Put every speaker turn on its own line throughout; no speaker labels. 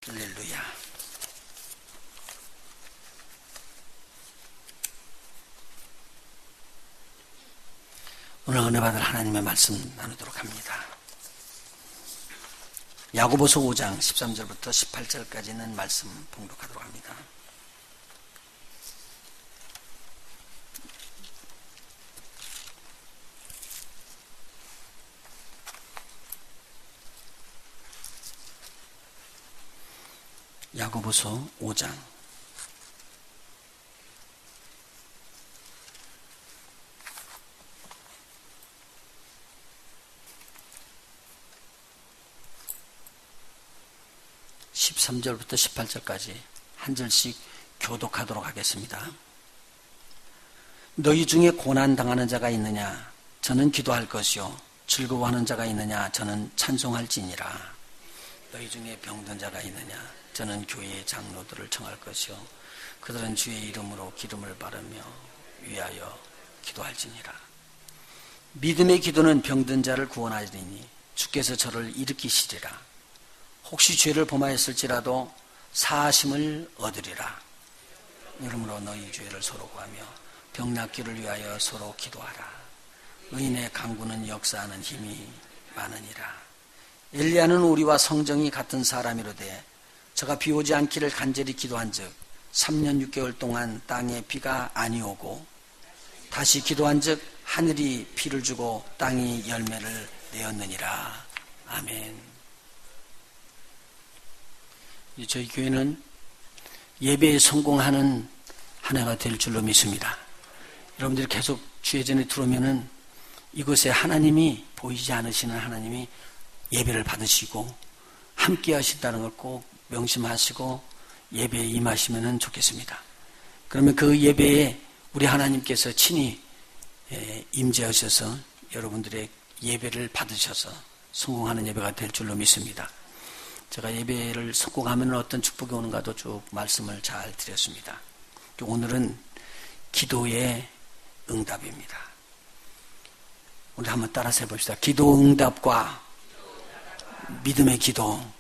할렐루야. 오늘 은혜 받을 하나님의 말씀 나누도록 합니다. 야고보서 5장 13절부터 18절까지는 말씀 봉독하도록 합니다. 야고보서 5장 13절부터 18절까지 한 절씩 교독하도록 하겠습니다. 너희 중에 고난당하는 자가 있느냐? 저는 기도할 것이요. 즐거워하는 자가 있느냐? 저는 찬송할지니라. 너희 중에 병든 자가 있느냐? 저는 교회의 장로들을 청할 것이요. 그들은 주의 이름으로 기름을 바르며 위하여 기도할지니라. 믿음의 기도는 병든 자를 구원하리니 주께서 저를 일으키시리라. 혹시 죄를 범하였을지라도 사하심을 얻으리라. 이러므로 너희 죄를 서로 구하며 병 낫기를 위하여 서로 기도하라. 의인의 간구는 역사하는 힘이 많으니라. 엘리야는 우리와 성정이 같은 사람이로되 저가 비 오지 않기를 간절히 기도한즉 3년 6개월 동안 땅에 비가 아니 오고 다시 기도한즉 하늘이 비를 주고 땅이 열매를 내었느니라. 아멘. 저희 교회는 예배에 성공하는 한 해가 될 줄로 믿습니다. 여러분들이 계속 주예전에 들어오면은 이곳에 하나님이 보이지 않으시는 하나님이 예배를 받으시고 함께 하신다는 걸 꼭 명심하시고 예배에 임하시면 좋겠습니다. 그러면 그 예배에 우리 하나님께서 친히 임재하셔서 여러분들의 예배를 받으셔서 성공하는 예배가 될 줄로 믿습니다. 제가 예배를 성공하면 어떤 축복이 오는가도 쭉 말씀을 잘 드렸습니다. 오늘은 기도의 응답입니다. 우리 한번 따라서 해봅시다. 기도 응답과 믿음의 기도.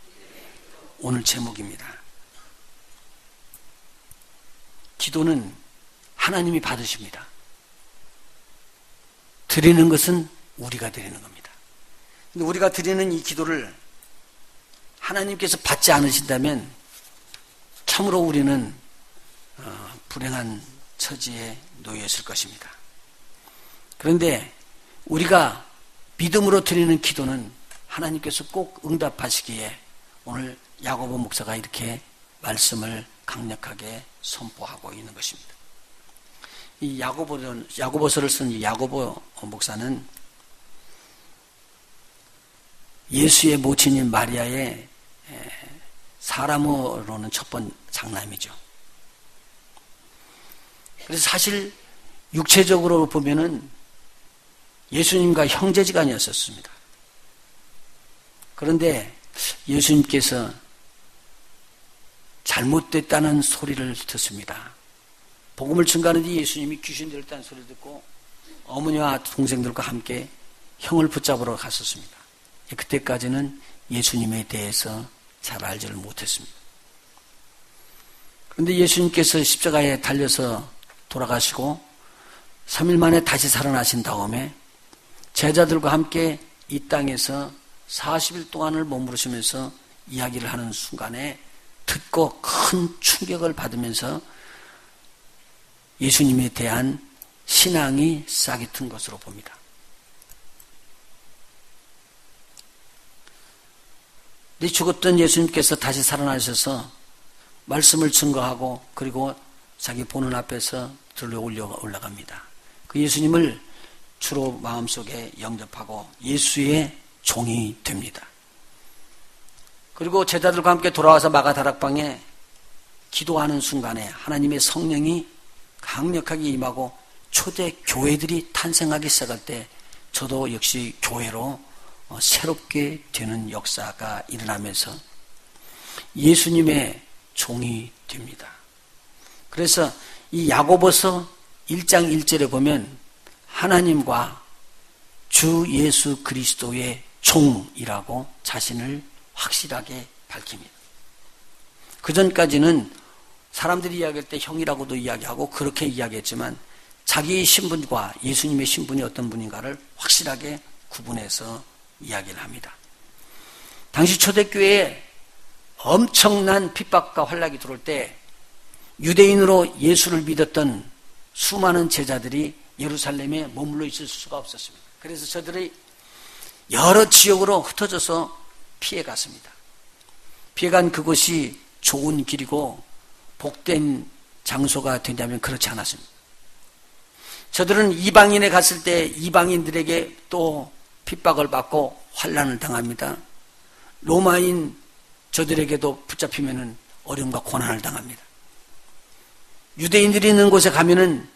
오늘 제목입니다. 기도는 하나님이 받으십니다. 드리는 것은 우리가 드리는 겁니다. 근데 우리가 드리는 이 기도를 하나님께서 받지 않으신다면 참으로 우리는 불행한 처지에 놓여 있을 것입니다. 그런데 우리가 믿음으로 드리는 기도는 하나님께서 꼭 응답하시기에 오늘 야고보 목사가 이렇게 말씀을 강력하게 선포하고 있는 것입니다. 이 야고보서를 쓴 야고보 목사는 예수의 모친인 마리아의 사람으로는 첫 번 장남이죠. 그래서 사실 육체적으로 보면은 예수님과 형제지간이었었습니다. 그런데 예수님께서 잘못됐다는 소리를 듣습니다. 복음을 증거하는데 예수님이 귀신 들었다는 소리를 듣고 어머니와 동생들과 함께 형을 붙잡으러 갔었습니다. 그때까지는 예수님에 대해서 잘 알지를 못했습니다. 그런데 예수님께서 십자가에 달려서 돌아가시고 3일 만에 다시 살아나신 다음에 제자들과 함께 이 땅에서 40일 동안을 머무르시면서 이야기를 하는 순간에 듣고 큰 충격을 받으면서 예수님에 대한 신앙이 싹이 튼 것으로 봅니다. 근데 죽었던 예수님께서 다시 살아나셔서 말씀을 증거하고 그리고 자기 보는 앞에서 들러 올라갑니다. 그 예수님을 주로 마음속에 영접하고 예수의 종이 됩니다. 그리고 제자들과 함께 돌아와서 마가다락방에 기도하는 순간에 하나님의 성령이 강력하게 임하고 초대 교회들이 탄생하기 시작할 때 저도 역시 교회로 새롭게 되는 역사가 일어나면서 예수님의 종이 됩니다. 그래서 이 야고보서 1장 1절에 보면 하나님과 주 예수 그리스도의 종이라고 자신을 확실하게 밝힙니다. 그전까지는 사람들이 이야기할 때 형이라고도 이야기하고 그렇게 이야기했지만 자기의 신분과 예수님의 신분이 어떤 분인가를 확실하게 구분해서 이야기를 합니다. 당시 초대교회에 엄청난 핍박과 환락이 들어올 때 유대인으로 예수를 믿었던 수많은 제자들이 예루살렘에 머물러 있을 수가 없었습니다. 그래서 저들이 여러 지역으로 흩어져서 피해갔습니다. 피해간 그곳이 좋은 길이고 복된 장소가 되냐면 그렇지 않았습니다. 저들은 이방인에 갔을 때 이방인들에게 또 핍박을 받고 환난을 당합니다. 로마인 저들에게도 붙잡히면 어려움과 고난을 당합니다. 유대인들이 있는 곳에 가면은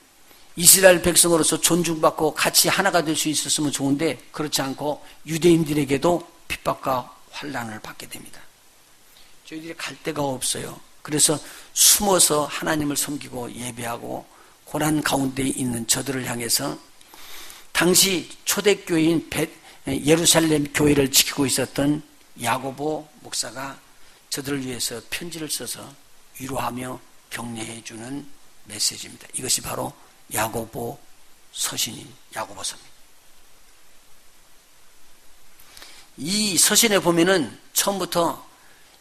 이스라엘 백성으로서 존중받고 같이 하나가 될 수 있었으면 좋은데 그렇지 않고 유대인들에게도 핍박과 환난을 받게 됩니다. 저희들이 갈 데가 없어요. 그래서 숨어서 하나님을 섬기고 예배하고 고난 가운데 있는 저들을 향해서 당시 초대교회인 예루살렘 교회를 지키고 있었던 야고보 목사가 저들을 위해서 편지를 써서 위로하며 격려해 주는 메시지입니다. 이것이 바로 야고보 서신인 야고보서입니다. 이 서신에 보면은 처음부터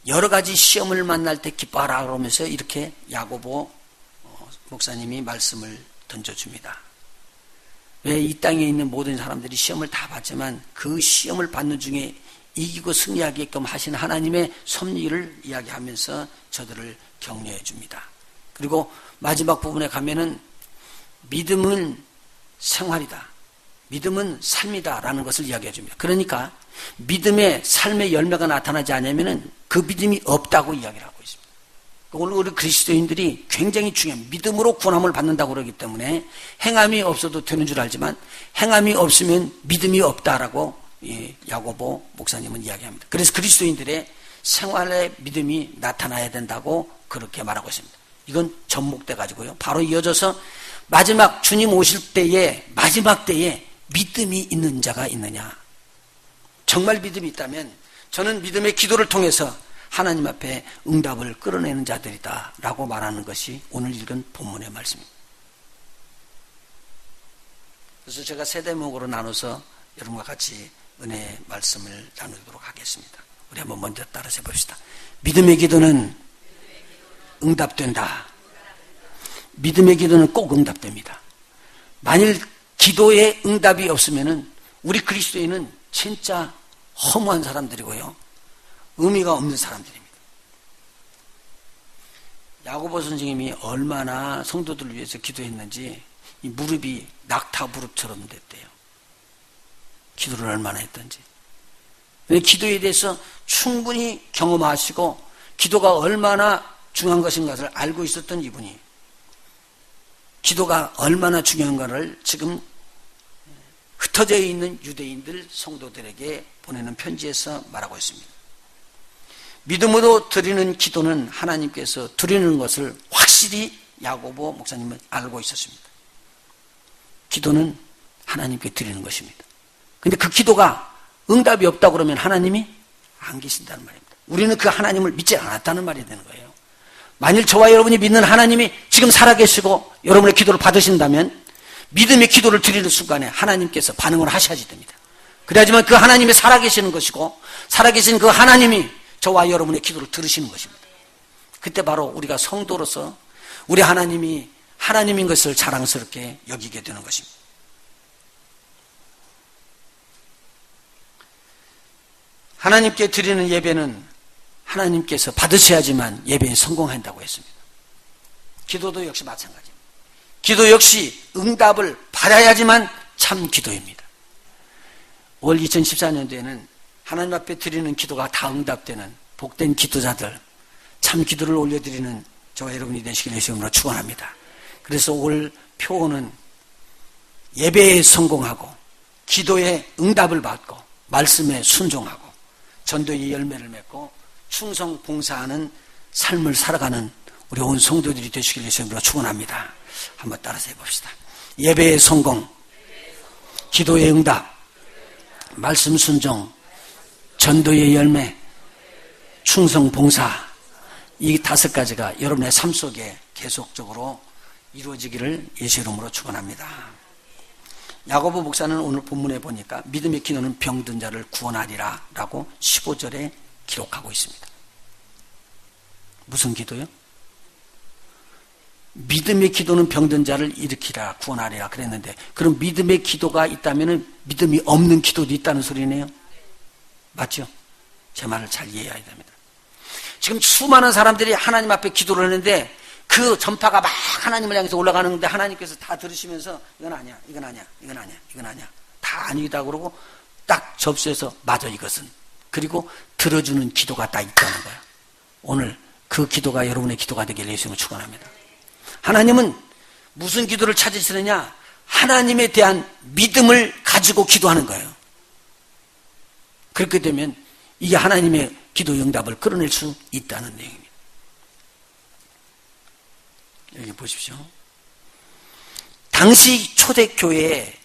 여러 가지 시험을 만날 때 기뻐하라 그러면서 이렇게 야고보 목사님이 말씀을 던져줍니다. 왜 이 땅에 있는 모든 사람들이 시험을 다 받지만 그 시험을 받는 중에 이기고 승리하게끔 하신 하나님의 섭리를 이야기하면서 저들을 격려해 줍니다. 그리고 마지막 부분에 가면은 믿음은 생활이다. 믿음은 삶이다. 라는 것을 이야기해 줍니다. 그러니까 믿음의 삶의 열매가 나타나지 않으면 그 믿음이 없다고 이야기를 하고 있습니다. 오늘 우리 그리스도인들이 굉장히 중요한 믿음으로 구원함을 받는다고 그러기 때문에 행함이 없어도 되는 줄 알지만 행함이 없으면 믿음이 없다라고 야고보 목사님은 이야기합니다. 그래서 그리스도인들의 생활의 믿음이 나타나야 된다고 그렇게 말하고 있습니다. 이건 접목돼 가지고요. 바로 이어져서 마지막 주님 오실 때에 마지막 때에 믿음이 있는 자가 있느냐. 정말 믿음이 있다면 저는 믿음의 기도를 통해서 하나님 앞에 응답을 끌어내는 자들이다 라고 말하는 것이 오늘 읽은 본문의 말씀입니다. 그래서 제가 세 대목으로 나눠서 여러분과 같이 은혜의 말씀을 나누도록 하겠습니다. 우리 한번 먼저 따라서 해봅시다. 믿음의 기도는 응답된다. 믿음의 기도는 꼭 응답됩니다. 만일 기도에 응답이 없으면 우리 그리스도인은 진짜 허무한 사람들이고요. 의미가 없는 사람들입니다. 야고보 선생님이 얼마나 성도들을 위해서 기도했는지 이 무릎이 낙타 무릎처럼 됐대요. 기도를 얼마나 했던지. 기도에 대해서 충분히 경험하시고 기도가 얼마나 중요한 것인가를 알고 있었던 이분이 기도가 얼마나 중요한가를 지금 흩어져 있는 유대인들 성도들에게 보내는 편지에서 말하고 있습니다. 믿음으로 드리는 기도는 하나님께서 드리는 것을 확실히 야고보 목사님은 알고 있었습니다. 기도는 하나님께 드리는 것입니다. 근데 그 기도가 응답이 없다고 그러면 하나님이 안 계신다는 말입니다. 우리는 그 하나님을 믿지 않았다는 말이 되는 거예요. 만일 저와 여러분이 믿는 하나님이 지금 살아계시고 여러분의 기도를 받으신다면 믿음의 기도를 드리는 순간에 하나님께서 반응을 하셔야지 됩니다. 그래야지만 그 하나님이 살아계시는 것이고 살아계신 그 하나님이 저와 여러분의 기도를 들으시는 것입니다. 그때 바로 우리가 성도로서 우리 하나님이 하나님인 것을 자랑스럽게 여기게 되는 것입니다. 하나님께 드리는 예배는 하나님께서 받으셔야지만 예배에 성공한다고 했습니다. 기도도 역시 마찬가지입니다. 기도 역시 응답을 받아야지만 참 기도입니다. 올 2014년도에는 하나님 앞에 드리는 기도가 다 응답되는 복된 기도자들, 참 기도를 올려드리는 저와 여러분이 되시길 예수님으로 축원합니다. 그래서 올 표어는 예배에 성공하고 기도에 응답을 받고 말씀에 순종하고 전도의 열매를 맺고 충성 봉사하는 삶을 살아가는 우리 온 성도들이 되시길 예수님으로 축원합니다. 한번 따라서 해봅시다. 예배의 성공, 기도의 응답, 말씀 순종, 전도의 열매, 충성 봉사, 이 5가지가 여러분의 삶 속에 계속적으로 이루어지기를 예수 이름으로 축원합니다. 야고보 목사는 오늘 본문에 보니까 믿음의 기도는 병든 자를 구원하리라 라고 15절에 기록하고 있습니다. 무슨 기도요? 믿음의 기도는 병든 자를 일으키라 구원하리라 그랬는데, 그럼 믿음의 기도가 있다면 믿음이 없는 기도도 있다는 소리네요. 맞죠? 제 말을 잘 이해해야 됩니다. 지금 수많은 사람들이 하나님 앞에 기도를 하는데 그 전파가 막 하나님을 향해서 올라가는데 하나님께서 다 들으시면서 이건 아니야, 이건 아니야, 이건 아니야, 이건 아니야, 다 아니다 그러고 딱 접수해서 맞아 이것은, 그리고 들어주는 기도가 딱 있다는 거야. 오늘 그 기도가 여러분의 기도가 되길 예수님을 축원합니다. 하나님은 무슨 기도를 찾으시느냐? 하나님에 대한 믿음을 가지고 기도하는 거예요. 그렇게 되면 이게 하나님의 기도 응답을 끌어낼 수 있다는 내용입니다. 여기 보십시오. 당시 초대교회에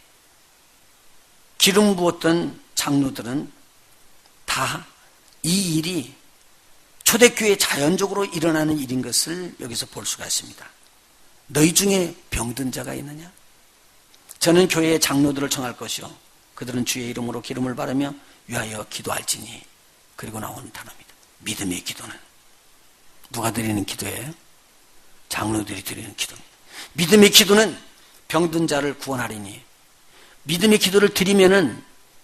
기름 부었던 장로들은 다 이 일이 초대교회에 자연적으로 일어나는 일인 것을 여기서 볼 수가 있습니다. 너희 중에 병든 자가 있느냐? 저는 교회의 장로들을 청할 것이요 그들은 주의 이름으로 기름을 바르며 위하여 기도할지니. 그리고 나오는 단어입니다. 믿음의 기도는 누가 드리는 기도예요? 장로들이 드리는 기도입니다. 믿음의 기도는 병든 자를 구원하리니. 믿음의 기도를 드리면은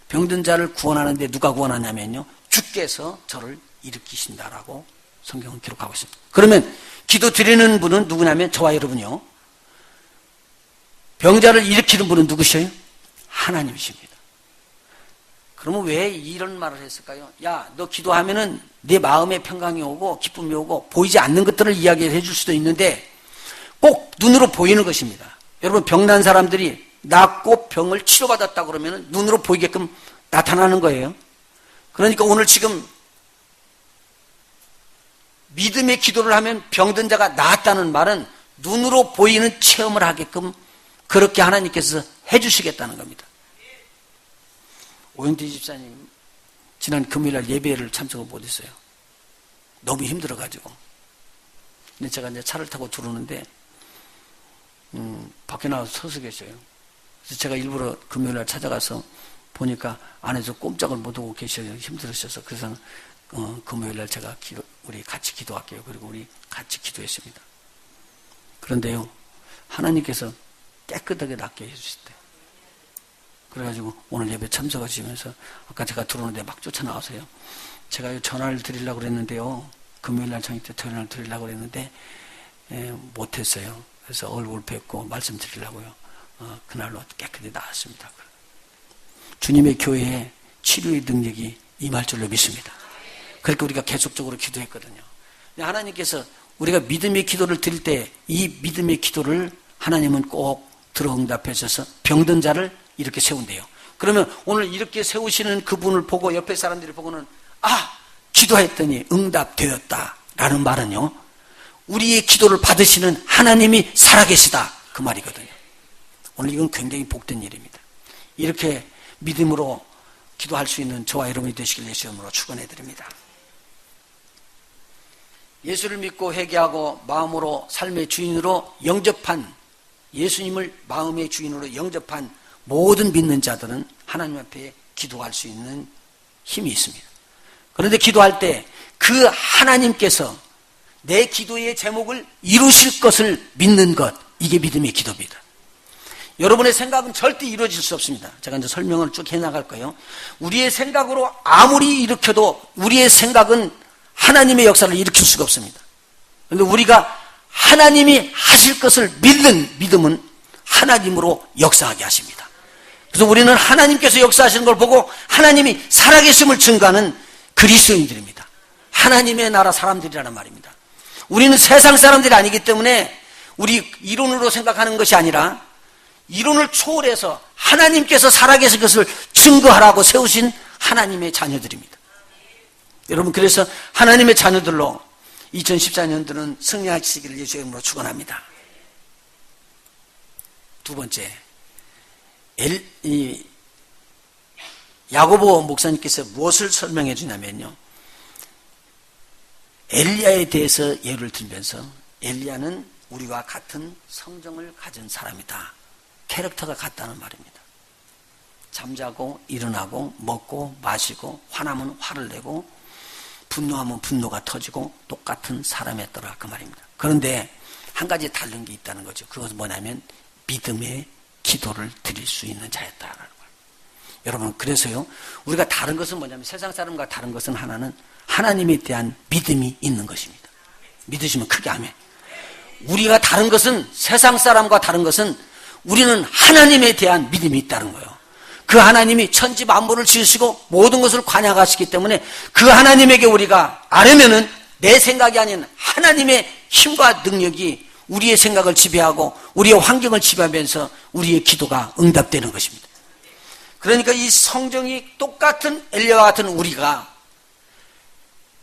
병든 자를 구원하는데 누가 구원하냐면요, 주께서 저를 일으키신다라고 성경은 기록하고 있습니다. 그러면 기도 드리는 분은 누구냐면 저와 여러분이요. 병자를 일으키는 분은 누구셔요? 하나님이십니다. 그러면 왜 이런 말을 했을까요? 야, 너 기도하면은 내 마음에 평강이 오고 기쁨이 오고 보이지 않는 것들을 이야기해 줄 수도 있는데 꼭 눈으로 보이는 것입니다. 여러분, 병난 사람들이 낫고 병을 치료받았다 그러면 눈으로 보이게끔 나타나는 거예요. 그러니까 오늘 지금 믿음의 기도를 하면 병든 자가 나았다는 말은 눈으로 보이는 체험을 하게끔 그렇게 하나님께서 해주시겠다는 겁니다. 오영태 집사님 지난 금요일날 예배를 참석을 못했어요. 너무 힘들어가지고. 근데 제가 이제 차를 타고 들어오는데 밖에 나와서 서서 계셔요. 그래서 제가 일부러 금요일날 찾아가서 보니까 안에서 꼼짝을 못하고 계셔요. 힘들으셔서. 그래서 금요일날 제가 우리 같이 기도할게요. 그리고 우리 같이 기도했습니다. 그런데요, 하나님께서 깨끗하게 낫게 해주셨대요. 그래가지고 오늘 예배 참석하시면서 아까 제가 들어오는데 막 쫓아나와서요, 제가 전화를 드리려고 그랬는데요, 금요일날 저녁 때 전화를 드리려고 그랬는데 못했어요. 그래서 얼굴 뵙고 말씀드리려고요. 그날로 깨끗이 나았습니다. 주님의 교회에 치료의 능력이 임할 줄로 믿습니다. 그렇게 우리가 계속적으로 기도했거든요. 하나님께서 우리가 믿음의 기도를 드릴 때 이 믿음의 기도를 하나님은 꼭 들어 응답해 주셔서 병든 자를 이렇게 세운대요. 그러면 오늘 이렇게 세우시는 그분을 보고 옆에 사람들이 보고는 기도했더니 응답되었다라는 말은요, 우리의 기도를 받으시는 하나님이 살아계시다 그 말이거든요. 오늘 이건 굉장히 복된 일입니다. 이렇게 믿음으로 기도할 수 있는 저와 여러분이 되시길 예수 이름으로 축원해드립니다. 예수를 믿고 회개하고 마음으로 삶의 주인으로 영접한, 예수님을 마음의 주인으로 영접한 모든 믿는 자들은 하나님 앞에 기도할 수 있는 힘이 있습니다. 그런데 기도할 때 그 하나님께서 내 기도의 제목을 이루실 것을 믿는 것, 이게 믿음의 기도입니다. 여러분의 생각은 절대 이루어질 수 없습니다. 제가 이제 설명을 쭉 해나갈 거예요. 우리의 생각으로 아무리 일으켜도 우리의 생각은 하나님의 역사를 일으킬 수가 없습니다. 그런데 우리가 하나님이 하실 것을 믿는 믿음은 하나님으로 역사하게 하십니다. 그래서 우리는 하나님께서 역사하시는 걸 보고 하나님이 살아계심을 증거하는 그리스도인들입니다. 하나님의 나라 사람들이라는 말입니다. 우리는 세상 사람들이 아니기 때문에 우리 이론으로 생각하는 것이 아니라 이론을 초월해서 하나님께서 살아계신 것을 증거하라고 세우신 하나님의 자녀들입니다. 여러분, 그래서 하나님의 자녀들로 2014년도는 승리하시기를 예수의 이름으로 축원합니다. 두 번째, 야고보 목사님께서 무엇을 설명해 주냐면요, 엘리야에 대해서 예를 들면서 엘리야는 우리와 같은 성정을 가진 사람이다. 캐릭터가 같다는 말입니다. 잠자고 일어나고 먹고 마시고 화나면 화를 내고 분노하면 분노가 터지고 똑같은 사람이었더라 그 말입니다. 그런데 한 가지 다른 게 있다는 거죠. 그것은 뭐냐면 믿음의 기도를 드릴 수 있는 자였다라는 거예요. 여러분 그래서요 우리가 다른 것은 뭐냐면 세상 사람과 다른 것은 하나는 하나님에 대한 믿음이 있는 것입니다. 믿으시면 크게 아멘. 우리가 다른 것은 세상 사람과 다른 것은 우리는 하나님에 대한 믿음이 있다는 거예요. 그 하나님이 천지 만물을 지으시고 모든 것을 관여하시기 때문에 그 하나님에게 우리가 아뢰면은 내 생각이 아닌 하나님의 힘과 능력이 우리의 생각을 지배하고 우리의 환경을 지배하면서 우리의 기도가 응답되는 것입니다. 그러니까 이 성정이 똑같은 엘리야와 같은 우리가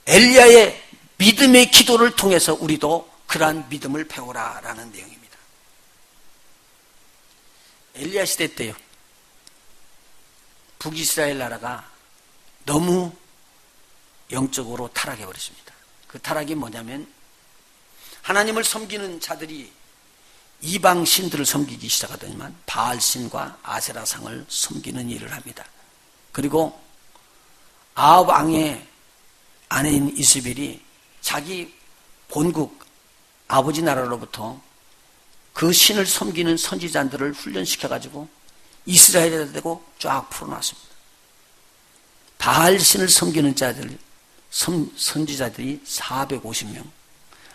엘리야의 믿음의 기도를 통해서 우리도 그러한 믿음을 배우라라는 내용입니다. 엘리야 시대 때요. 북이스라엘 나라가 너무 영적으로 타락해 버렸습니다. 그 타락이 뭐냐면 하나님을 섬기는 자들이 이방 신들을 섬기기 시작하더니만 바알신과 아세라상을 섬기는 일을 합니다. 그리고 아합 왕의 아내인 이스벨이 자기 본국 아버지 나라로부터 그 신을 섬기는 선지자들을 훈련시켜가지고 이스라엘에 대고 쫙 풀어놨습니다. 바알 신을 섬기는 자들, 선지자들이 450명,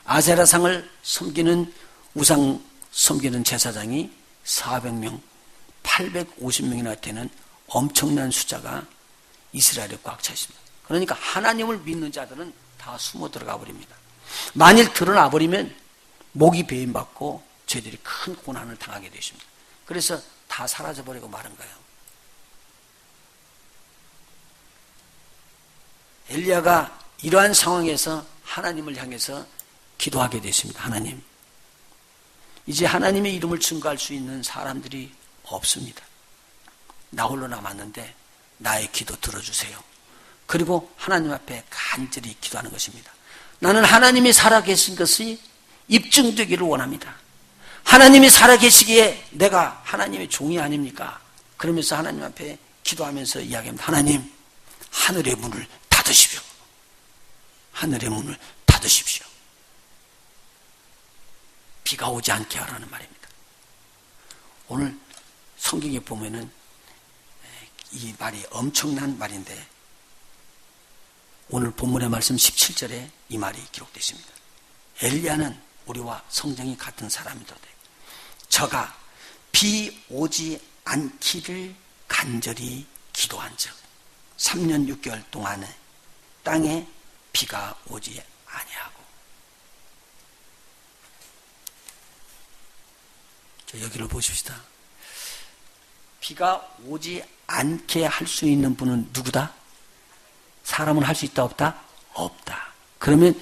아세라상을 섬기는 우상 섬기는 제사장이 400명, 850명이나 되는 엄청난 숫자가 이스라엘에 꽉 차 있습니다. 그러니까 하나님을 믿는 자들은 다 숨어 들어가 버립니다. 만일 드러나 버리면 목이 배임받고 저희들이 큰 고난을 당하게 되십니다. 그래서 다 사라져버리고 마는 거예요. 엘리야가 이러한 상황에서 하나님을 향해서 기도하게 됐습니다. 하나님, 이제 하나님의 이름을 증거할 수 있는 사람들이 없습니다. 나 홀로 남았는데 나의 기도 들어주세요. 그리고 하나님 앞에 간절히 기도하는 것입니다. 나는 하나님이 살아계신 것이 입증되기를 원합니다. 하나님이 살아계시기에 내가 하나님의 종이 아닙니까? 그러면서 하나님 앞에 기도하면서 이야기합니다. 하나님, 하늘의 문을 닫으십시오. 하늘의 문을 닫으십시오. 비가 오지 않게 하라는 말입니다. 오늘 성경에 보면은 이 말이 엄청난 말인데 오늘 본문의 말씀 17절에 이 말이 기록되어 있습니다. 엘리야는 우리와 성정이 같은 사람이다. 저가 비 오지 않기를 간절히 기도한 즉 3년 6개월 동안에 땅에 비가 오지 아니하고. 여기를 보십시다. 비가 오지 않게 할 수 있는 분은 누구다? 사람은 할 수 있다 없다? 없다. 그러면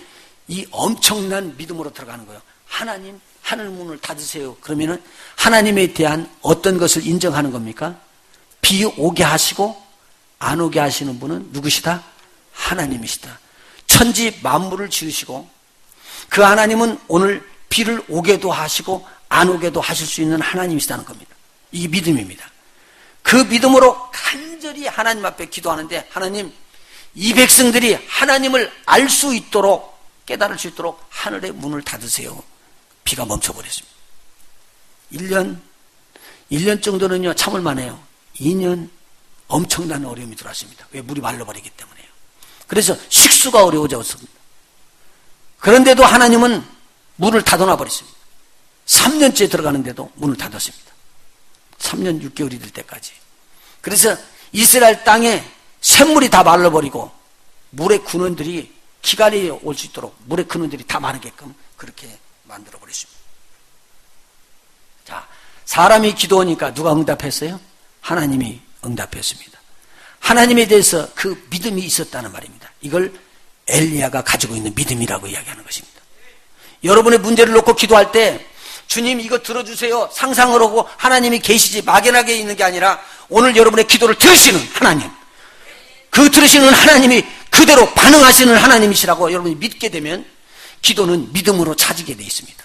이 엄청난 믿음으로 들어가는 거예요. 하나님, 하늘 문을 닫으세요. 그러면은 하나님에 대한 어떤 것을 인정하는 겁니까? 비 오게 하시고 안 오게 하시는 분은 누구시다? 하나님이시다. 천지 만물을 지으시고 그 하나님은 오늘 비를 오게도 하시고 안 오게도 하실 수 있는 하나님이시다는 겁니다. 이게 믿음입니다. 그 믿음으로 간절히 하나님 앞에 기도하는데 하나님, 이 백성들이 하나님을 알 수 있도록 깨달을 수 있도록 하늘의 문을 닫으세요. 비가 멈춰버렸습니다. 1년 정도는요 참을 만해요. 2년 엄청난 어려움이 들어왔습니다. 왜? 물이 말라버리기 때문에요. 그래서 식수가 어려워졌습니다. 그런데도 하나님은 문을 닫아놔 버렸습니다. 3년째 들어가는데도 문을 닫았습니다. 3년 6개월이 될 때까지. 그래서 이스라엘 땅에 샘물이 다 말라버리고 물의 근원들이 기갈이 올 수 있도록 물의 근원들이 다 마르게끔 그렇게 만들어버렸습니다. 자, 사람이 기도하니까 누가 응답했어요? 하나님이 응답했습니다. 하나님에 대해서 그 믿음이 있었다는 말입니다. 이걸 엘리야가 가지고 있는 믿음이라고 이야기하는 것입니다. 여러분의 문제를 놓고 기도할 때 주님 이거 들어주세요 상상을 하고 하나님이 계시지 막연하게 있는 게 아니라 오늘 여러분의 기도를 들으시는 하나님, 그 들으시는 하나님이 그 그대로 반응하시는 하나님이시라고 여러분이 믿게 되면 기도는 믿음으로 차지게 되어 있습니다.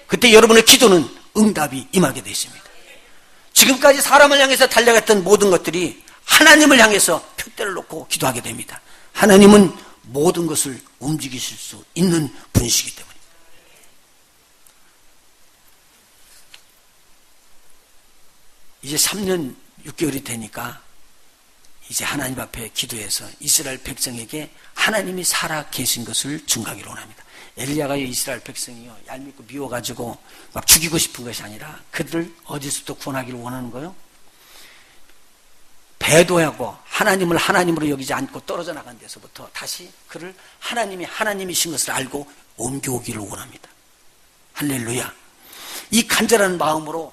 그때 여러분의 기도는 응답이 임하게 되어 있습니다. 지금까지 사람을 향해서 달려갔던 모든 것들이 하나님을 향해서 표대를 놓고 기도하게 됩니다. 하나님은 모든 것을 움직이실 수 있는 분이시기 때문에. 이제 3년 6개월이 되니까 이제 하나님 앞에 기도해서 이스라엘 백성에게 하나님이 살아 계신 것을 증거하기로 원합니다. 엘리야가 이스라엘 백성이요 얄밉고 미워가지고 막 죽이고 싶은 것이 아니라 그들을 어디서부터 구원하기를 원하는 거요? 배도하고 하나님을 하나님으로 여기지 않고 떨어져 나간 데서부터 다시 그를 하나님이 하나님이신 것을 알고 옮겨오기를 원합니다. 할렐루야. 이 간절한 마음으로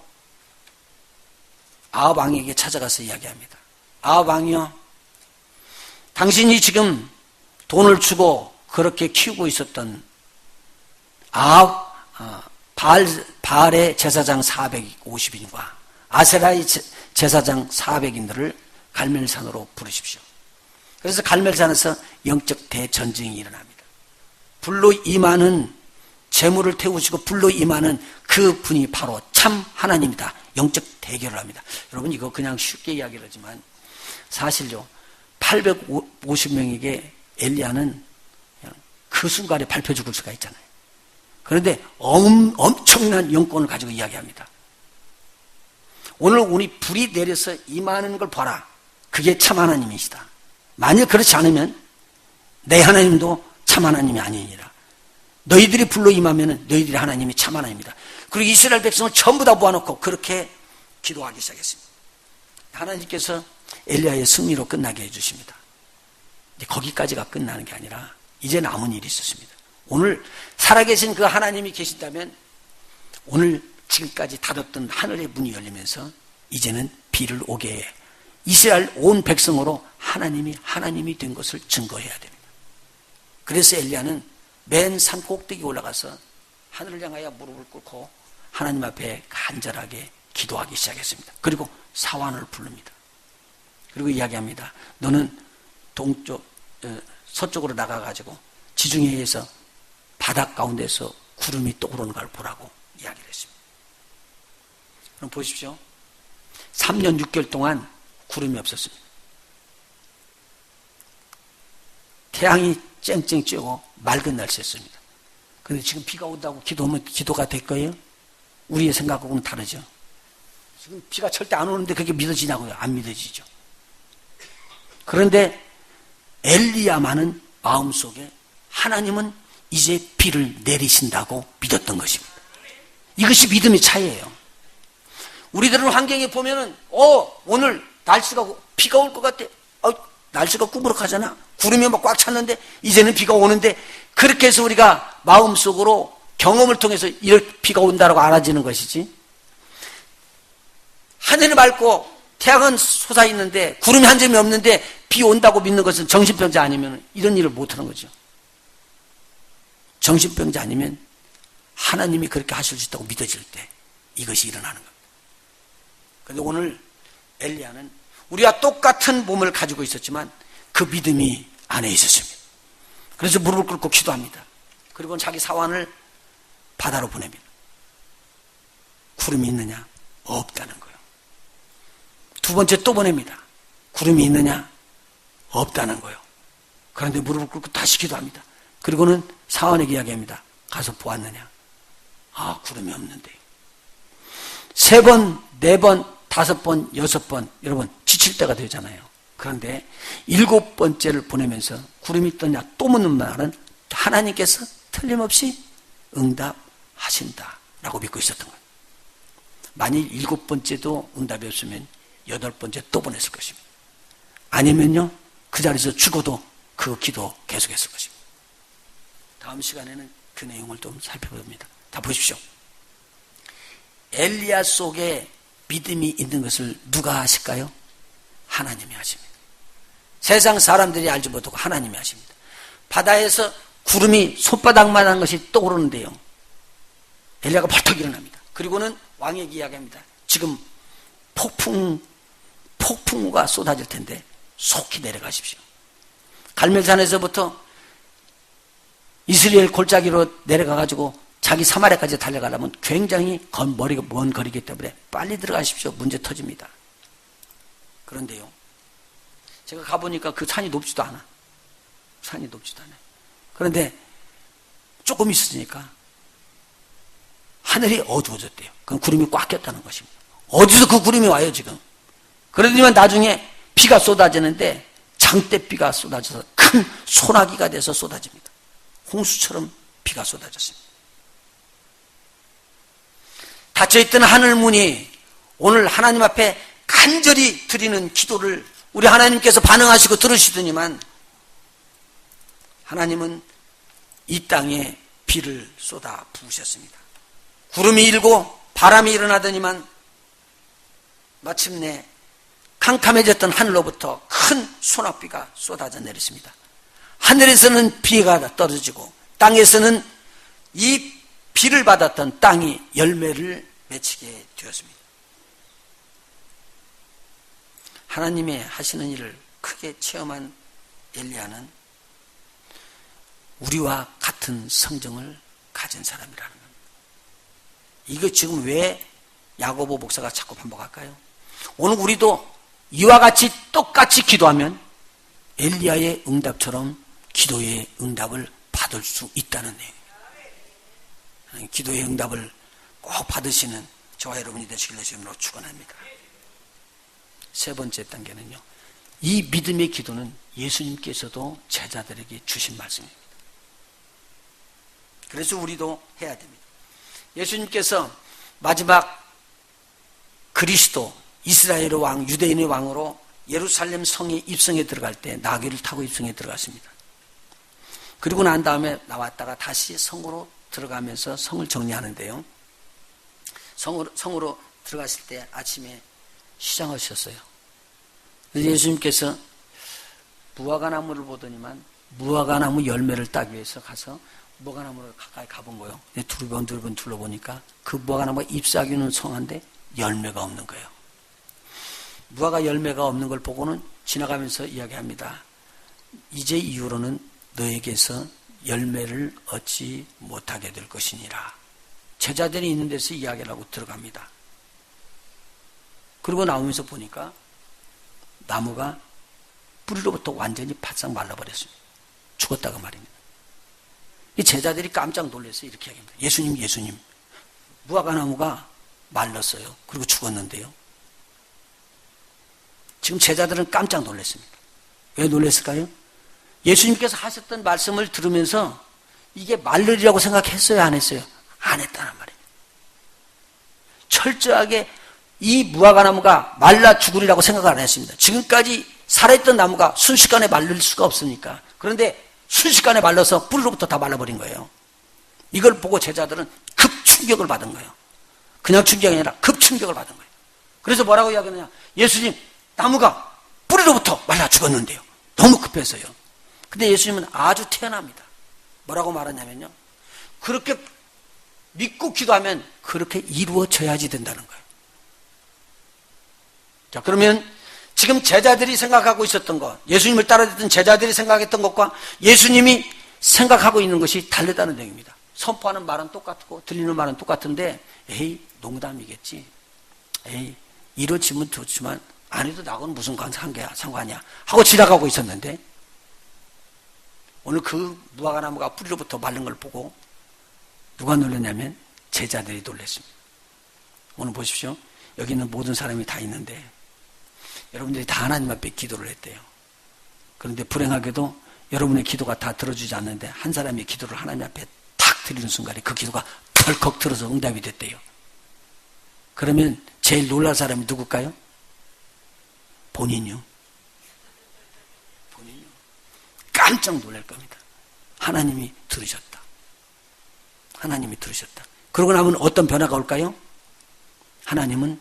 아합 왕에게 찾아가서 이야기합니다. 아합 왕이요, 당신이 지금 돈을 주고 그렇게 키우고 있었던 바알의 제사장 450인과 아세라의 제사장 400인들을 갈멜산으로 부르십시오. 그래서 갈멜산에서 영적 대전쟁이 일어납니다. 불로 임하는 재물을 태우시고 불로 임하는 그 분이 바로 참 하나님이다. 영적 대결을 합니다. 여러분 이거 그냥 쉽게 이야기를 하지만 사실요 850명에게 엘리야는 그냥 그 순간에 밟혀 죽을 수가 있잖아요. 그런데 엄청난 영권을 가지고 이야기합니다. 오늘 우리 불이 내려서 임하는 걸 봐라. 그게 참 하나님이시다. 만일 그렇지 않으면 내 하나님도 참 하나님이 아니니라. 너희들이 불로 임하면 너희들이 하나님이 참 하나님이다. 그리고 이스라엘 백성을 전부 다 모아놓고 그렇게 기도하기 시작했습니다. 하나님께서 엘리야의 승리로 끝나게 해주십니다. 거기까지가 끝나는 게 아니라 이제 남은 일이 있었습니다. 오늘 살아계신 그 하나님이 계신다면 오늘 지금까지 닫았던 하늘의 문이 열리면서 이제는 비를 오게 해 이스라엘 온 백성으로 하나님이 된 것을 증거해야 됩니다. 그래서 엘리야는 맨 산 꼭대기 올라가서 하늘을 향하여 무릎을 꿇고 하나님 앞에 간절하게 기도하기 시작했습니다. 그리고 사환을 부릅니다. 그리고 이야기합니다. 너는 서쪽으로 나가가지고 지중해에서 바닷 가운데서 구름이 떠오르는 걸 보라고 이야기를 했습니다. 그럼 보십시오. 3년 6개월 동안 구름이 없었습니다. 태양이 쨍쨍 쬐고 맑은 날씨였습니다. 그런데 지금 비가 온다고 기도하면 기도가 될 거예요? 우리의 생각하고는 다르죠. 지금 비가 절대 안 오는데 그게 믿어지냐고요? 안 믿어지죠. 그런데 엘리야만은 마음속에 하나님은 이제 비를 내리신다고 믿었던 것입니다. 이것이 믿음의 차이예요. 우리들은 환경에 보면은 오늘 날씨가 비가 올 것 같아. 날씨가 꾸무룩하잖아. 구름이 막 꽉 찼는데 이제는 비가 오는데 그렇게 해서 우리가 마음속으로 경험을 통해서 이렇게 비가 온다라고 알아지는 것이지. 하늘이 맑고 태양은 솟아있는데 구름이 한 점이 없는데 비 온다고 믿는 것은 정신병자 아니면 이런 일을 못하는 거죠. 정신병자 아니면 하나님이 그렇게 하실 수 있다고 믿어질 때 이것이 일어나는 겁니다. 그런데 오늘 엘리야는 우리와 똑같은 몸을 가지고 있었지만 그 믿음이 안에 있었습니다. 그래서 무릎을 꿇고 기도합니다. 그리고 자기 사환을 바다로 보냅니다. 구름이 있느냐? 없다는 거예요. 두 번째 또 보냅니다. 구름이 있느냐? 없다는 거예요. 그런데 무릎을 꿇고 다시 기도합니다. 그리고는 사환에게 이야기합니다. 가서 보았느냐? 구름이 없는데요. 3번, 4번, 5번, 6번 여러분 지칠 때가 되잖아요. 그런데 7번째를 보내면서 구름이 있더냐 또 묻는 말은 하나님께서 틀림없이 응답하신다라고 믿고 있었던 거예요. 만일 7번째도 응답이 없으면 8번째 또 보냈을 것입니다. 아니면요 그 자리에서 죽어도 그 기도 계속했을 것입니다. 다음 시간에는 그 내용을 좀 살펴봅니다. 다 보십시오. 엘리야 속에 믿음이 있는 것을 누가 하실까요? 하나님이 하십니다. 세상 사람들이 알지 못하고 하나님이 하십니다. 바다에서 구름이 손바닥만한 것이 떠오르는데요. 엘리야가 벌떡 일어납니다. 그리고는 왕에게 이야기합니다. 지금 폭풍우가 쏟아질 텐데 속히 내려가십시오. 갈멜산에서부터 이스라엘 골짜기로 내려가가지고 자기 사마리아까지 달려가려면 굉장히 머리가 먼 거리기 때문에 빨리 들어가십시오. 문제 터집니다. 그런데요, 제가 가보니까 그 산이 높지도 않아. 산이 높지도 않아요. 그런데 조금 있으니까 하늘이 어두워졌대요. 그럼 구름이 꽉 꼈다는 것입니다. 어디서 그 구름이 와요 지금? 그러더니만 나중에 비가 쏟아지는데 장대비가 쏟아져서 큰 소나기가 돼서 쏟아집니다. 홍수처럼 비가 쏟아졌습니다. 닫혀있던 하늘문이 오늘 하나님 앞에 간절히 드리는 기도를 우리 하나님께서 반응하시고 들으시더니만 하나님은 이 땅에 비를 쏟아 부으셨습니다. 구름이 일고 바람이 일어나더니만 마침내 캄캄해졌던 하늘로부터 큰 소낙비가 쏟아져 내렸습니다. 하늘에서는 비가 떨어지고 땅에서는 이 비를 받았던 땅이 열매를 맺히게 되었습니다. 하나님의 하시는 일을 크게 체험한 엘리야는 우리와 같은 성정을 가진 사람이라는 겁니다. 이거 지금 왜 야고보 목사가 자꾸 반복할까요? 오늘 우리도 이와 같이 똑같이 기도하면 엘리야의 응답처럼 기도의 응답을 받을 수 있다는 내용입니다. 기도의 응답을 꼭 받으시는 저와 여러분이 되시길 주님으로 축원합니다. 세 번째 단계는요, 이 믿음의 기도는 예수님께서도 제자들에게 주신 말씀입니다. 그래서 우리도 해야 됩니다. 예수님께서 마지막 그리스도 이스라엘의 왕, 유대인의 왕으로 예루살렘 성에 입성해 들어갈 때 나귀를 타고 입성해 들어갔습니다. 그리고 난 다음에 나왔다가 다시 성으로 들어가면서 성을 정리하는데요. 성으로 들어가실 때 아침에 시장하셨어요. 그래서 예수님께서 무화과나무를 보더니만 무화과나무 열매를 따기 위해서 가서 무화과나무를 가까이 가본 거예요. 두번 둘러보니까 그 무화과나무가 잎사귀는 성한데 열매가 없는 거예요. 무화과 열매가 없는 걸 보고는 지나가면서 이야기합니다. 이제 이후로는 너에게서 열매를 얻지 못하게 될 것이니라. 제자들이 있는 데서 이야기를 하고 들어갑니다. 그리고 나오면서 보니까 나무가 뿌리로부터 완전히 바싹 말라버렸습니다. 죽었다고 말입니다. 이 제자들이 깜짝 놀라서 이렇게 이야기합니다. 예수님, 무화과나무가 말랐어요. 그리고 죽었는데요. 지금 제자들은 깜짝 놀랐습니다. 왜 놀랐을까요? 예수님께서 하셨던 말씀을 들으면서 이게 말르리라고 생각했어요? 안 했어요? 안 했다는 말이에요. 철저하게 이 무화과나무가 말라 죽으리라고 생각을 안 했습니다. 지금까지 살아있던 나무가 순식간에 말릴 수가 없으니까. 그런데 순식간에 말라서 뿌리로부터 다 말라버린 거예요. 이걸 보고 제자들은 급 충격을 받은 거예요. 그냥 충격이 아니라 급 충격을 받은 거예요. 그래서 뭐라고 이야기하느냐? 예수님, 나무가 뿌리로부터 말라 죽었는데요. 너무 급해서요. 근데 예수님은 아주 태연합니다. 뭐라고 말하냐면요, 그렇게 믿고 기도하면 그렇게 이루어져야지 된다는 거예요. 자, 그러면 지금 제자들이 생각하고 있었던 것, 예수님을 따라듣던 제자들이 생각했던 것과 예수님이 생각하고 있는 것이 다르다는 얘기입니다. 선포하는 말은 똑같고 들리는 말은 똑같은데, 에이, 농담이겠지. 에이, 이렇지면 좋지만 안 해도 나하고는 무슨 상관이야 하고 지나가고 있었는데, 오늘 그 무화과나무가 뿌리로부터 마른 걸 보고 누가 놀랐냐면 제자들이 놀랐습니다. 오늘 보십시오. 여기 있는 모든 사람이 다 있는데 여러분들이 다 하나님 앞에 기도를 했대요. 그런데 불행하게도 여러분의 기도가 다 들어주지 않는데 한 사람의 기도를 하나님 앞에 탁 드리는 순간에 그 기도가 덜컥 들어서 응답이 됐대요. 그러면 제일 놀랄 사람이 누굴까요? 본인이요. 본인이요. 깜짝 놀랄 겁니다. 하나님이 들으셨다. 하나님이 들으셨다. 그러고 나면 어떤 변화가 올까요? 하나님은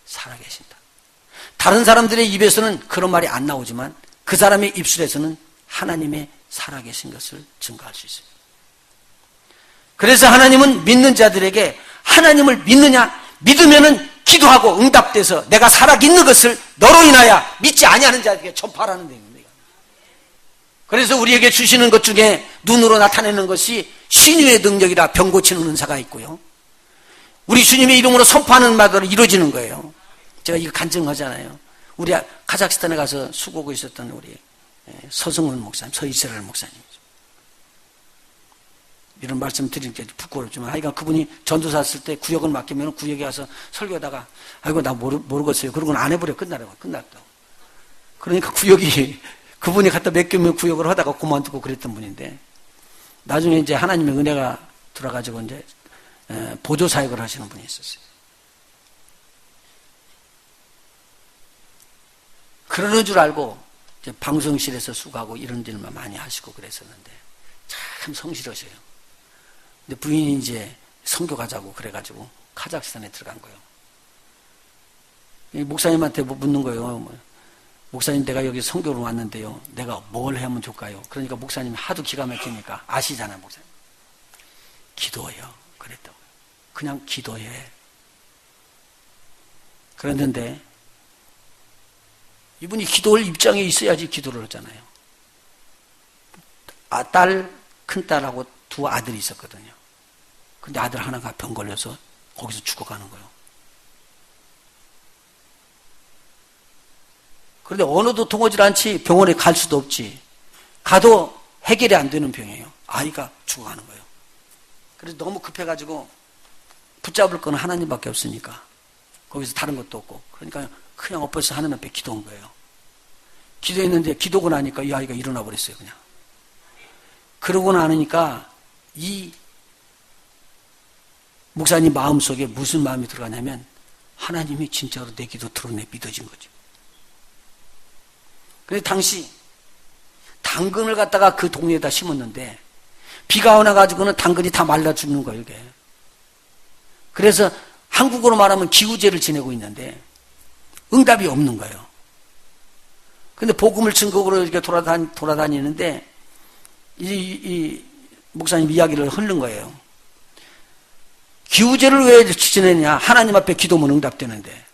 살아계신다. 다른 사람들의 입에서는 그런 말이 안 나오지만 그 사람의 입술에서는 하나님의 살아계신 것을 증거할 수 있습니다. 그래서 하나님은 믿는 자들에게 하나님을 믿느냐? 믿으면은 기도하고 응답돼서 내가 살아있는 것을 너로 인하여 믿지 아니하는 자에게 전파하라는 내용입니다. 그래서 우리에게 주시는 것 중에 눈으로 나타내는 것이 신유의 능력이라 병 고치는 은사가 있고요. 우리 주님의 이름으로 선포하는 말대로 이루어지는 거예요. 제가 이거 간증하잖아요. 우리 카자흐스탄에 가서 수고하고 있었던 우리 서승훈 목사님, 서이스라엘 목사님. 이런 말씀 드릴 게 부끄럽지만 하여간 그분이 전도사 했을 때 구역을 맡기면 구역에 가서 설교하다가 아이고 나 모르겠어요. 그러고는 안 해버려. 끝났다고. 그러니까 구역이 그분이 갖다 맡기면 구역을 하다가 그만두고 그랬던 분인데 나중에 이제 하나님의 은혜가 들어가지고 이제 보조 사역을 하시는 분이 있었어요. 그러는 줄 알고 이제 방송실에서 수고하고 이런 일만 많이 하시고 그랬었는데 참 성실하셔요. 근데 부인이 이제 선교 가자고 그래가지고 카자흐스탄에 들어간 거예요. 목사님한테 묻는 거예요. 목사님 내가 여기 선교로 왔는데요. 내가 뭘 하면 좋을까요? 그러니까 목사님이 하도 기가 막히니까 아시잖아요. 목사님. 기도해요. 그랬다고요. 그냥 기도해. 그랬는데 이분이 기도할 입장에 있어야지 기도를 하잖아요. 큰딸하고 두 아들이 있었거든요. 근데 아들 하나가 병 걸려서 거기서 죽어가는 거예요. 그런데 언어도 통하지 않지 병원에 갈 수도 없지. 가도 해결이 안 되는 병이에요. 아이가 죽어가는 거예요. 그래서 너무 급해가지고 붙잡을 건 하나님밖에 없으니까 거기서 다른 것도 없고 그러니까 그냥 엎어서 하나님 앞에 기도한 거예요. 기도했는데 기도고 나니까 이 아이가 일어나 버렸어요. 그냥. 그러고 나니까 이 목사님 마음속에 무슨 마음이 들어가냐면 하나님이 진짜로 내 기도 들어내 믿어진 거죠. 근데 당시 당근을 갖다가 그 동네에다 심었는데 비가 오나가지고는 당근이 다 말라 죽는 거예요. 이게. 그래서 한국어로 말하면 기우제를 지내고 있는데 응답이 없는 거예요. 근데 복음을 증거로 이렇게 돌아다니는데 이 목사님 이야기를 흐른 거예요. 기우제를 왜 지내냐? 하나님 앞에 기도면 응답되는데.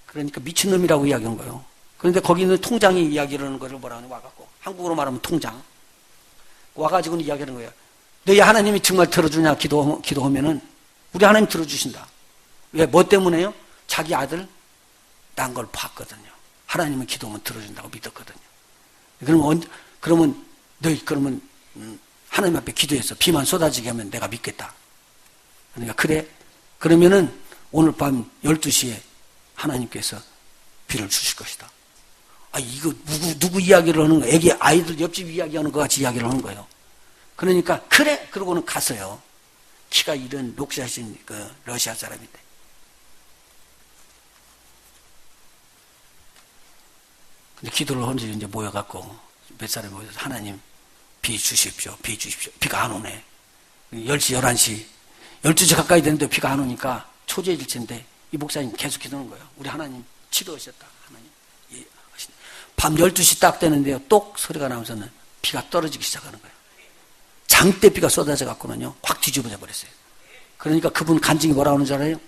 그러니까 미친놈이라고 이야기한 거예요. 그런데 거기 있는 통장이 이야기를 하는 거를 뭐라 하냐 와갖고 한국어로 말하면 통장 와가지고는 이야기하는 거예요. 너희 하나님이 정말 들어주냐 기도하면은 우리 하나님 들어주신다. 왜? 뭐 때문에요? 자기 아들 난 걸 봤거든요. 하나님은 기도하면 들어준다고 믿었거든요. 그러면 너희 하나님 앞에 기도해서 비만 쏟아지게 하면 내가 믿겠다. 그러니까 그래. 그러면은 오늘 밤 12시에 하나님께서 비를 주실 것이다. 아, 이거 누구 이야기를 하는 거예요? 애기 아이들 옆집 이야기하는 것 같이 이야기를 하는 거예요. 그러니까 그래. 그러고는 갔어요. 키가 이런 녹시하신 그 러시아 사람인데. 근데 기도를 혼자 이제 모여갖고 몇 사람이 모여서 하나님 비 주십시오. 비 주십시오. 비가 안 오네. 10시, 11시, 12시 가까이 됐는데 비가 안 오니까 초재일체인데 이 목사님 계속 기도하는 거예요. 우리 하나님 치료하셨다. 하나님. 예, 밤 12시 딱 되는데요. 똑 소리가 나면서는 비가 떨어지기 시작하는 거예요. 장대 비가 쏟아져 갖고는요. 확 뒤집어져 버렸어요. 그러니까 그분 간증이 뭐라고 하는 줄 알아요?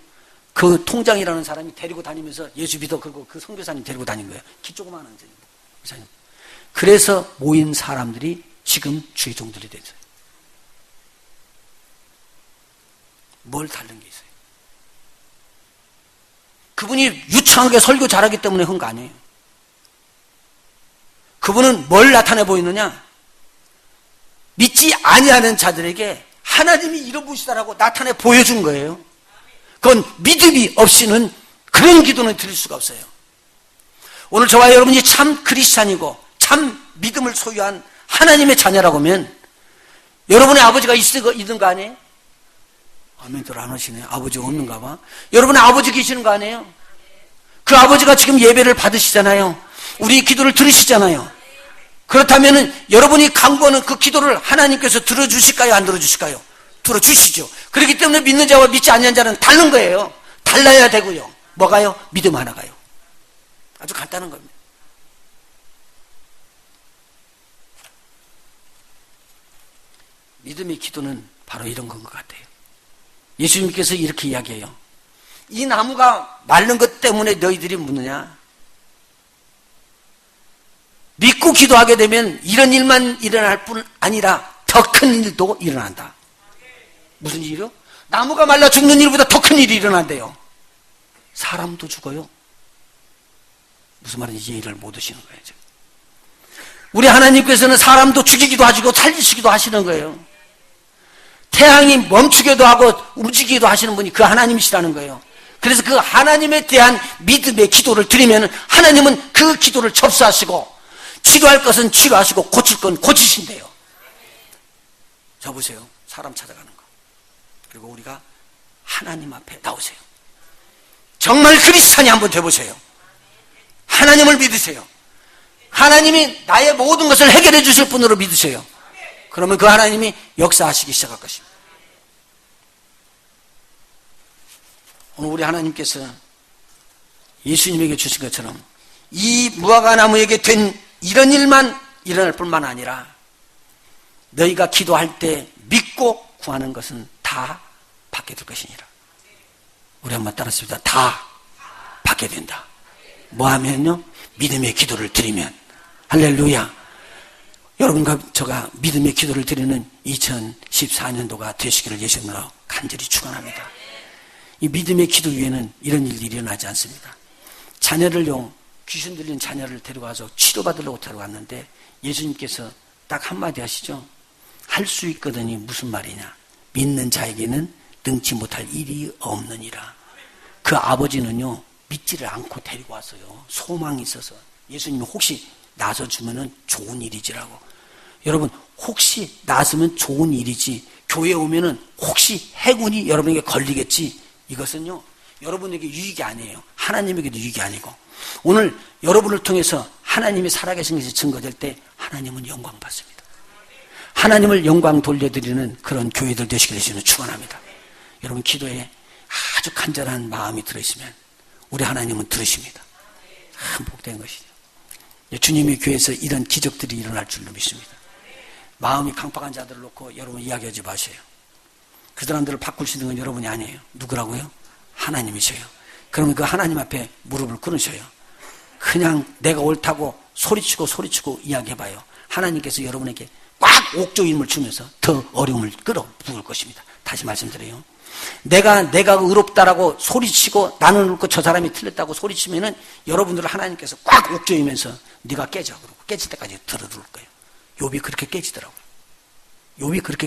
그 통장이라는 사람이 데리고 다니면서 예수 믿어 그러고 그 선교사님 데리고 다닌 거예요. 키 조그마한 목사님. 그래서 모인 사람들이 지금 주의 종들이 됐어요. 뭘 다른 게 있어요? 그분이 유창하게 설교 잘하기 때문에 한 거 아니에요. 그분은 뭘 나타내 보이느냐? 믿지 아니하는 자들에게 하나님이 이러부시다라고 나타내 보여준 거예요. 그건 믿음이 없이는 그런 기도는 드릴 수가 없어요. 오늘 저와 여러분이 참 크리스찬이고 참 믿음을 소유한 하나님의 자녀라고 하면 여러분의 아버지가 있는 거 아니에요? 아멘들 안 하시네. 아버지가 없는가 봐. 여러분의 아버지 계시는 거 아니에요? 그 아버지가 지금 예배를 받으시잖아요. 우리 기도를 들으시잖아요. 그렇다면 여러분이 간구하는 그 기도를 하나님께서 들어주실까요? 안 들어주실까요? 들어주시죠. 그렇기 때문에 믿는 자와 믿지 않는 자는 다른 거예요. 달라야 되고요. 뭐가요? 믿음 하나가요. 아주 간단한 겁니다. 믿음의 기도는 바로 이런 건 것 같아요. 예수님께서 이렇게 이야기해요. 이 나무가 마른 것 때문에 너희들이 묻느냐? 믿고 기도하게 되면 이런 일만 일어날 뿐 아니라 더 큰 일도 일어난다. 무슨 일이요? 나무가 말라 죽는 일보다 더 큰 일이 일어난대요. 사람도 죽어요. 무슨 말인지 이해를 못 하시는 거예요. 우리 하나님께서는 사람도 죽이기도 하시고 살리시기도 하시는 거예요. 태양이 멈추기도 하고 움직이기도 하시는 분이 그 하나님이시라는 거예요. 그래서 그 하나님에 대한 믿음의 기도를 드리면 하나님은 그 기도를 접수하시고 치료할 것은 치료하시고 고칠 건 고치신대요. 저 보세요. 사람 찾아가는 거. 그리고 우리가 하나님 앞에 나오세요. 정말 그리스도인이 한번 돼보세요. 하나님을 믿으세요. 하나님이 나의 모든 것을 해결해 주실 분으로 믿으세요. 그러면 그 하나님이 역사하시기 시작할 것입니다. 오늘 우리 하나님께서 예수님에게 주신 것처럼 이 무화과나무에게 된 이런 일만 일어날 뿐만 아니라 너희가 기도할 때 믿고 구하는 것은 다 받게 될 것이니라. 우리 한번 따라했습니다. 다 받게 된다. 뭐 하면요? 믿음의 기도를 드리면. 할렐루야. 여러분과 제가 믿음의 기도를 드리는 2014년도가 되시기를 예수님으로 간절히 축원합니다. 이 믿음의 기도 위에는 이런 일이 일어나지 않습니다. 자녀를요, 귀신 들린 자녀를 데려가서 치료받으려고 데려갔는데 예수님께서 딱 한마디 하시죠. 할 수 있거든이 무슨 말이냐. 믿는 자에게는 능치 못할 일이 없느니라. 그 아버지는요, 믿지를 않고 데리고 왔어요. 소망이 있어서. 예수님이 혹시 나서주면은 좋은 일이지라고. 여러분, 혹시 나서면 좋은 일이지, 교회 오면은 혹시 해군이 여러분에게 걸리겠지, 이것은요, 여러분에게 유익이 아니에요. 하나님에게도 유익이 아니고. 오늘 여러분을 통해서 하나님이 살아계신 것이 증거될 때 하나님은 영광 받습니다. 하나님을 영광 돌려드리는 그런 교회들 되시기를 주는 축원합니다. 여러분 기도에 아주 간절한 마음이 들어있으면 우리 하나님은 들으십니다. 참 복된 것이죠. 주님의 교회에서 이런 기적들이 일어날 줄로 믿습니다. 마음이 강팍한 자들을 놓고 여러분 이야기하지 마세요. 그 사람들을 바꿀 수 있는 건 여러분이 아니에요. 누구라고요? 하나님이세요. 그러면 그 하나님 앞에 무릎을 꿇으셔요. 그냥 내가 옳다고 소리치고 이야기해봐요. 하나님께서 여러분에게 꽉 옥조임을 주면서 더 어려움을 끌어부을 것입니다. 다시 말씀드려요. 내가 의롭다라고 소리치고 나는 옳고 저 사람이 틀렸다고 소리치면은 여러분들을 하나님께서 꽉 옥조이면서 네가 깨져 그러고 깨질 때까지 들어둘 거예요. 욥이 그렇게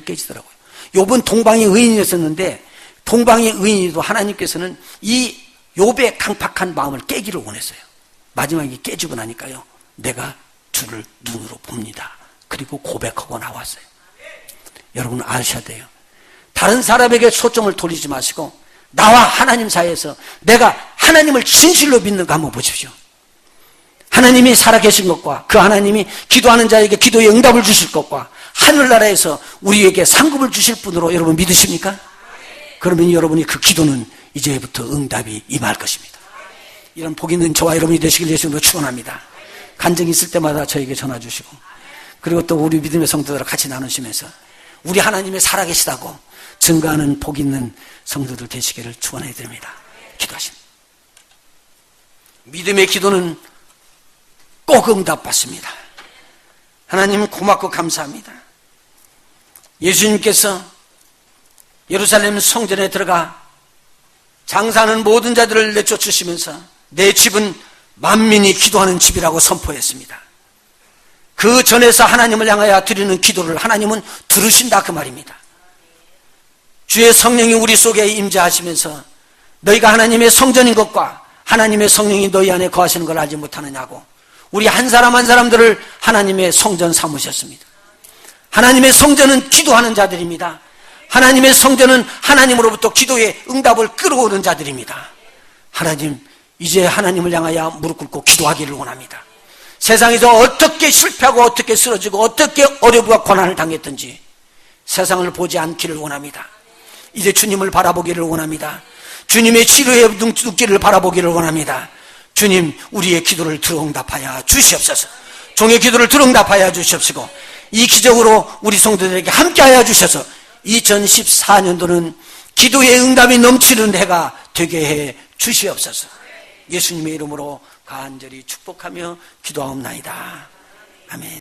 깨지더라고요. 욥은 동방의 의인이었었는데 동방의 의인이도 하나님께서는 이 욥의 강팍한 마음을 깨기를 원했어요. 마지막에 깨지고 나니까요. 내가 주를 눈으로 봅니다. 그리고 고백하고 나왔어요. 여러분 아셔야 돼요. 다른 사람에게 초점을 돌리지 마시고 나와 하나님 사이에서 내가 하나님을 진실로 믿는가 한번 보십시오. 하나님이 살아계신 것과 그 하나님이 기도하는 자에게 기도의 응답을 주실 것과 하늘나라에서 우리에게 상급을 주실 분으로 여러분 믿으십니까? 그러면 여러분이 그 기도는 이제부터 응답이 임할 것입니다. 이런 복 있는 저와 여러분이 되시길 예수님으로 축원합니다. 간증이 있을 때마다 저에게 전화 주시고 그리고 또 우리 믿음의 성도들과 같이 나누시면서 우리 하나님이 살아계시다고 증거하는 복 있는 성도들 되시기를 축원해 드립니다. 기도하십니다. 믿음의 기도는 꼭 응답받습니다. 하나님 고맙고 감사합니다. 예수님께서 예루살렘 성전에 들어가 장사하는 모든 자들을 내쫓으시면서 내 집은 만민이 기도하는 집이라고 선포했습니다. 그 전에서 하나님을 향하여 드리는 기도를 하나님은 들으신다 그 말입니다. 주의 성령이 우리 속에 임재하시면서 너희가 하나님의 성전인 것과 하나님의 성령이 너희 안에 거하시는 걸 알지 못하느냐고 우리 한 사람 한 사람들을 하나님의 성전 삼으셨습니다. 하나님의 성전은 기도하는 자들입니다. 하나님의 성전은 하나님으로부터 기도의 응답을 끌어오는 자들입니다. 하나님, 이제 하나님을 향하여 무릎 꿇고 기도하기를 원합니다. 세상에서 어떻게 실패하고 어떻게 쓰러지고 어떻게 어려움과 고난을 당했든지 세상을 보지 않기를 원합니다. 이제 주님을 바라보기를 원합니다. 주님의 치료의 눈길을 바라보기를 원합니다. 주님, 우리의 기도를 들어응답하여 주시옵소서. 종의 기도를 들어응답하여 주시옵시고 이 기적으로 우리 성도들에게 함께하여 주셔서 2014년도는 기도의 응답이 넘치는 해가 되게 해 주시옵소서. 예수님의 이름으로 간절히 축복하며 기도하옵나이다. 아멘.